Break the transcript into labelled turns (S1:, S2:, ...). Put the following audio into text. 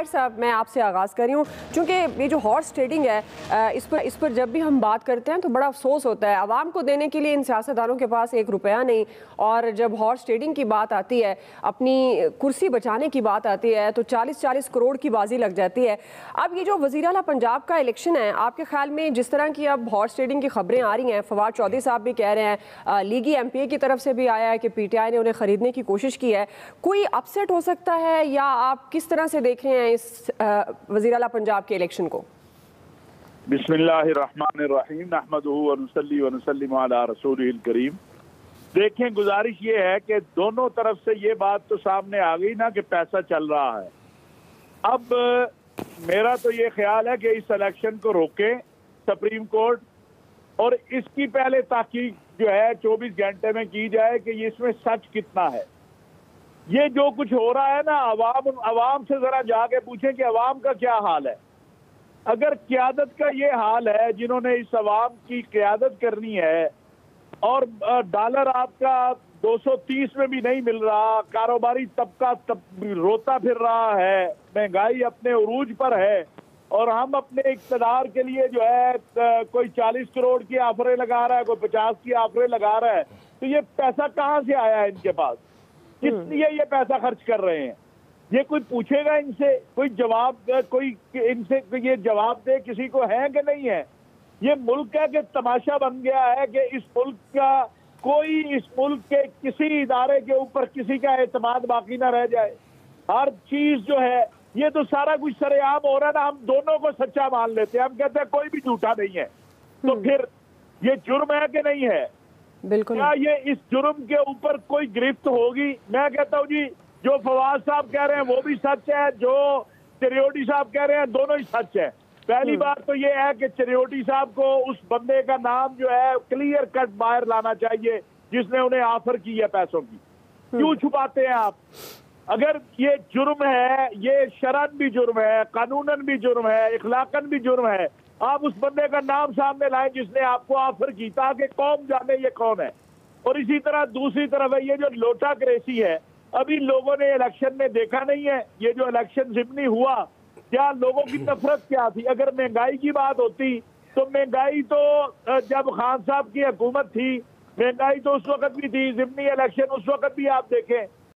S1: साहब, मैं आपसे आगाज़ कर रही हूँ, चूँकि ये जो हॉर्स ट्रेडिंग है इस पर जब भी हम बात करते हैं तो बड़ा अफसोस होता है। आवाम को देने के लिए इन सियासतदानों के पास एक रुपया नहीं, और जब हॉर्स ट्रेडिंग की बात आती है, अपनी कुर्सी बचाने की बात आती है, तो 40-40 करोड़ की बाजी लग जाती है। अब ये जो वज़ीर आला पंजाब का इलेक्शन है, आपके ख्याल में जिस तरह की अब हॉर्स ट्रेडिंग की खबरें आ रही हैं, फवाद चौधरी साहब भी कह रहे हैं, लीगी MPA की तरफ से भी आया है कि PTI ने उन्हें ख़रीदने की कोशिश की है, कोई अपसेट हो सकता है, या आप किस तरह से देख रहे हैं इस वज़ीर आला पंजाब के इलेक्शन को?
S2: बिस्मिल्लाहिर्रहमानिर्रहीम, नहमदुहु व नुसल्ली व नुसल्लिमु अला रसूलिहिल करीम। देखें, गुजारिश ये है कि दोनों तरफ से ये बात तो सामने आ गई ना कि पैसा चल रहा है। अब मेरा तो ये ख्याल है कि इस इलेक्शन को रोके सुप्रीम कोर्ट, और इसकी पहले तहकीक जो है 24 घंटे में की जाए कि इसमें सच कितना है। ये जो कुछ हो रहा है ना, अवाम से जरा जाके पूछें कि अवाम का क्या हाल है। अगर क़यादत का ये हाल है, जिन्होंने इस अवाम की क़यादत करनी है, और डॉलर आपका 230 में भी नहीं मिल रहा, कारोबारी तबका रोता फिर रहा है, महंगाई अपने उरूज पर है, और हम अपने इक़्तिदार के लिए जो है कोई 40 करोड़ की ऑफरें लगा रहा है, कोई 50 की ऑफरें लगा रहा है, तो ये पैसा कहाँ से आया है इनके पास? किस लिए ये पैसा खर्च कर रहे हैं? ये कोई पूछेगा इनसे? कोई जवाब, कोई इनसे ये जवाब दे किसी को है कि नहीं है? ये मुल्क का कि तमाशा बन गया है कि इस मुल्क का कोई, इस मुल्क के किसी इदारे के ऊपर किसी का एतमाद बाकी ना रह जाए। हर चीज जो है, ये तो सारा कुछ सरेआम हो रहा है ना, हम दोनों को सच्चा मान लेते हैं, हम कहते हैं कोई भी झूठा नहीं है। तो फिर ये जुर्म है कि नहीं है?
S1: बिल्कुल।
S2: क्या ये इस जुर्म के ऊपर कोई गिरफ्त होगी? मैं कहता हूँ जी, जो फवाद साहब कह रहे हैं वो भी सच है, जो चिरियोटी साहब कह रहे हैं दोनों ही सच है। पहली बात तो ये है कि चिरियोटी साहब को उस बंदे का नाम जो है क्लियर कट बाहर लाना चाहिए जिसने उन्हें ऑफर की है पैसों की। क्यों छुपाते हैं आप? अगर ये जुर्म है, ये शरअन भी जुर्म है, कानूनन भी जुर्म है, इखलाकन भी जुर्म है, आप उस बंदे का नाम सामने लाएं जिसने आपको ऑफर की, ताकि कौम जाने ये कौन है। और इसी तरह दूसरी तरफ है ये जो लोटा क्रेसी है, अभी लोगों ने इलेक्शन में देखा नहीं है, ये जो इलेक्शन जिमनी हुआ, क्या लोगों की नफरत क्या थी? अगर महंगाई की बात होती तो महंगाई तो जब खान साहब की हुकूमत थी, महंगाई तो उस वक्त भी थी, जिमनी इलेक्शन उस वक्त भी आप देखें